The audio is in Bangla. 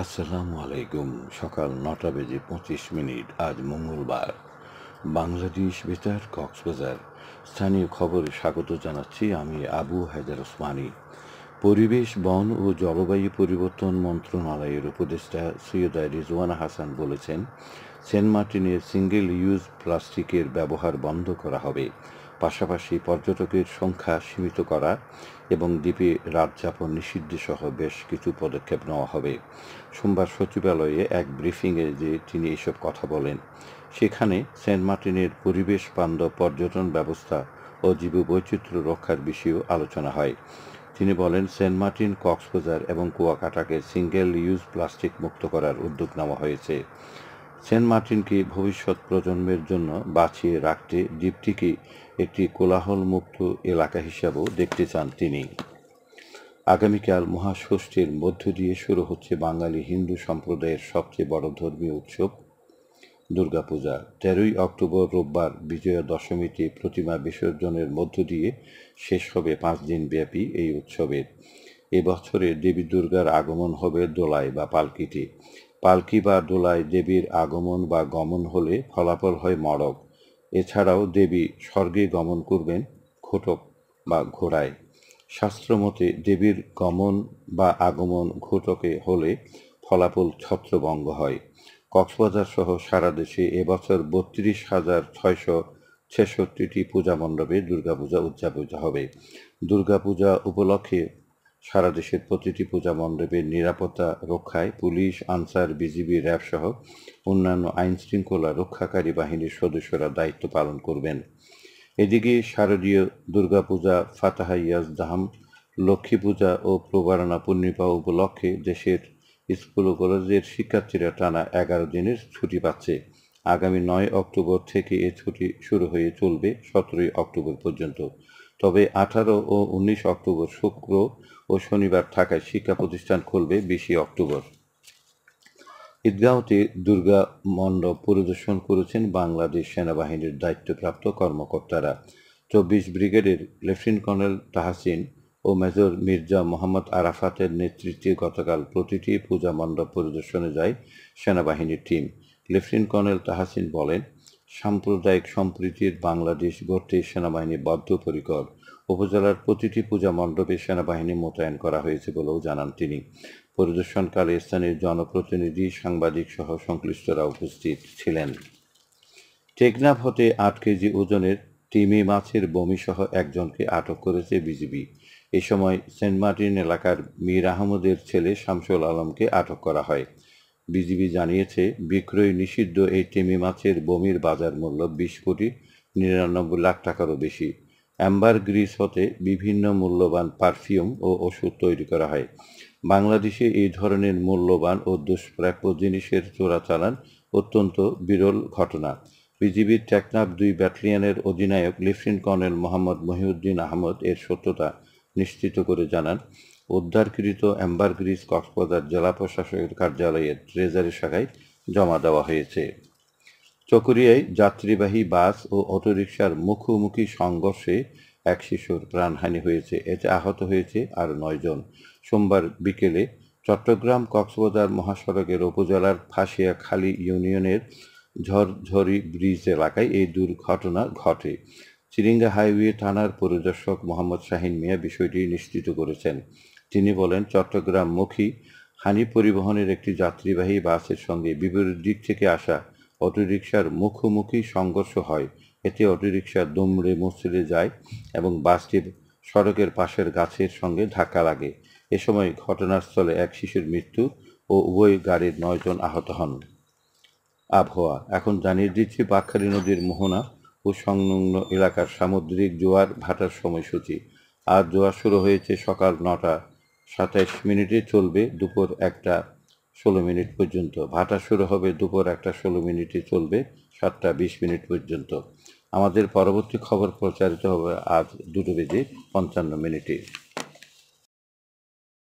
আসসালামু আলাইকুম। সকাল ৯টা বেজে ২৫ মিনিট। আজ মঙ্গলবার। বাংলাদেশ বেতার কক্সবাজার। স্থানীয় খবরে স্বাগত জানাচ্ছি আমি আবু হায়দার ওসমানী। পরিবেশ, বন ও জলবায়ু পরিবর্তন মন্ত্রণালয়ের উপদেষ্টা সৈয়দা রিজওয়ানা হাসান বলেছেন, সেন্ট মার্টিনে সিঙ্গেল ইউজ প্লাস্টিকের ব্যবহার বন্ধ করা হবে। পাশাপাশি পর্যটকের সংখ্যা সীমিত করা এবং দ্বীপে রাতযাপন নিষিদ্ধসহ বেশ কিছু পদক্ষেপ নেওয়া হবে। সোমবার সচিবালয়ে এক ব্রিফিংয়ে যে তিনি এসব কথা বলেন, সেখানে সেন্ট মার্টিনের পরিবেশ বান্ধব পর্যটন ব্যবস্থা ও জীববৈচিত্র্য রক্ষার বিষয়েও আলোচনা হয়। তিনি বলেন, সেন্ট মার্টিন, কক্সবাজার এবং কুয়াকাটাকে সিঙ্গেল ইউজ প্লাস্টিক মুক্ত করার উদ্যোগ নেওয়া হয়েছে। সেন্ট মার্টিনকে ভবিষ্যৎ প্রজন্মের জন্য বাঁচিয়ে রাখতে দ্বীপটিকে একটি কোলাহলমুক্ত এলাকা হিসাবেও দেখতে চান তিনি। আগামীকাল মহাষষ্ঠীর মধ্য দিয়ে শুরু হচ্ছে বাঙালি হিন্দু সম্প্রদায়ের সবচেয়ে বড় ধর্মীয় উৎসব দুর্গাপূজা। ১৩ই অক্টোবর রোববার বিজয়া দশমীতে প্রতিমা বিসর্জনের মধ্য দিয়ে শেষ হবে ৫ দিন ব্যাপী এই উৎসবের। এবছরে দেবী দুর্গার আগমন হবে দোলায় বা পালকিতে। পালকি বা দোলায় দেবীর আগমন বা গমন হলে ফলাফল হয় মড়ক। এছাড়াও দেবী স্বর্গে গমন করবেন ঘোটক বা ঘোড়ায়। শাস্ত্রমতে দেবীর গমন বা আগমন ঘোটকে হলে ফলাফল ছত্রভঙ্গ হয়। কক্সবাজার সহ সারা দেশে এবছর ৩২,৬৬৬টি পূজা মণ্ডপে দুর্গাপূজা উদযাপিত হবে। দুর্গাপূজা উপলক্ষে সারা দেশের প্রতিটি পূজা মণ্ডপের নিরাপত্তা রক্ষায় পুলিশ, আনসার, বিজিবি, র্যাব সহ অন্যান্য আইনশৃঙ্খলা রক্ষাকারী বাহিনীর সদস্যরা দায়িত্ব পালন করবেন। এদিকে শারদীয় দুর্গাপূজা, ফাতাহা ইয়াজদাহাম, লক্ষ্মী পূজা ও প্রবারণা পূর্ণিমা উপলক্ষে দেশের স্কুল ও কলেজের শিক্ষার্থীরা টানা ১১ দিনের ছুটি পাচ্ছে। আগামী ৯ অক্টোবর থেকে এ ছুটি শুরু হয়ে চলবে ১৭ই অক্টোবর পর্যন্ত। তবে ১৮ ও ১৯ অক্টোবর শুক্র ও শনিবার থাকায় শিক্ষা প্রতিষ্ঠান খুলবে ২০ অক্টোবর। ঈদগাঁওতে দুর্গা মণ্ডপ পরিদর্শন করেছেন বাংলাদেশ সেনাবাহিনীর দায়িত্বপ্রাপ্ত কর্মকর্তারা। ২৪ ব্রিগেডের লেফটেন্যান্ট কর্নেল তাহসিন ও মেজর মির্জা মোহাম্মদ আরাফাতের নেতৃত্বে গতকাল প্রতিটি পূজা মণ্ডপ পরিদর্শনে যায় সেনাবাহিনীর টিম। লেফটেন্যান্ট কর্নেল তাহসিন বলেন, সাম্প্রদায়িক সম্প্রীতির বাংলাদেশ গড়তে সেনাবাহিনী বদ্ধপরিকর। উপজেলার প্রতিটি পূজা মণ্ডপে সেনাবাহিনী মোতায়েন করা হয়েছে বলেও জানান তিনি। পরিদর্শনকালে স্থানীয় জনপ্রতিনিধি, সাংবাদিক সহ সংশ্লিষ্টরা উপস্থিত ছিলেন। টেকনাফ হতে ৮ কেজি ওজনের তিমি মাছের বমিসহ একজনকে আটক করেছে বিজিবি। এ সময় সেন্ট মার্টিন এলাকার মীর আহমদের ছেলে শামসুল আলমকে আটক করা হয়। বিজিবি জানিয়েছে, বিক্রয় নিষিদ্ধ এই তিমি মাছের বমির বাজার মূল্য ২০,৯৯,০০,০০০ টাকারও বেশি। অ্যাম্বারগ্রিস হতে বিভিন্ন মূল্যবান পারফিউম ও ওষুধ তৈরি করা হয়। বাংলাদেশে এই ধরনের মূল্যবান ও দুষ্প্রাপ্য জিনিসের চোরাচালান অত্যন্ত বিরল ঘটনা। বিজিবির টেকনাফ ২ ব্যাটালিয়নের অধিনায়ক লেফটেন্যান্ট কর্নেল মোহাম্মদ মহিউদ্দিন আহমদ এর সত্যতা নিশ্চিত করে জানান, উদ্ধারকৃত অ্যাম্বারগ্রিস কক্সবাজার জেলা প্রশাসকের কার্যালয়ের ট্রেজারি শাখায় জমা দেওয়া হয়েছে। চকরিয়ায় যাত্রীবাহী বাস ও অটোরিকশার মুখোমুখি সংঘর্ষে এক শিশুর প্রাণহানি হয়েছে। এতে আহত হয়েছে আরও ৯ জন। সোমবার বিকেলে চট্টগ্রাম কক্সবাজার মহাসড়কের উপজেলার ফাঁসিয়াখালী ইউনিয়নের ঝরঝরি ব্রিজ এলাকায় এই দুর্ঘটনা ঘটে। চিরিঙ্গা হাইওয়ে থানার পরিদর্শক মোহাম্মদ শাহিন মিয়া বিষয়টি নিশ্চিত করেছেন। তিনি বলেন, চট্টগ্রামমুখী হানি পরিবহনের একটি যাত্রীবাহী বাসের সঙ্গে বিপরীত দিক থেকে আসা অটোরিকশার মুখোমুখি সংঘর্ষ হয়। এতে অটোরিকশা দুমড়ে মুচড়ে যায় এবং বাসটি সড়কের পাশের গাছের সঙ্গে ধাক্কা লাগে। এ সময় ঘটনাস্থলে এক শিশুর মৃত্যু ও উভয় গাড়ির ৯ জন আহত হন। আবহাওয়া এখন জানিয়ে দিচ্ছি বাঁকখালী নদীর মোহনা ও সংলগ্ন এলাকার সামুদ্রিক জোয়ার ভাটার সময়সূচি। আজ জোয়ার শুরু হয়েছে সকাল ৯টা ২৭ মিনিটে, চলবে দুপুর ১টা ১৬ মিনিট পর্যন্ত। ভাটা শুরু হবে দুপুর ১টা ১৬ মিনিটে, চলবে ৭টা ২০ মিনিট পর্যন্ত। আমাদের পরবর্তী খবর প্রচারিত হবে আজ ২টো বেজে ৫৫ মিনিটে।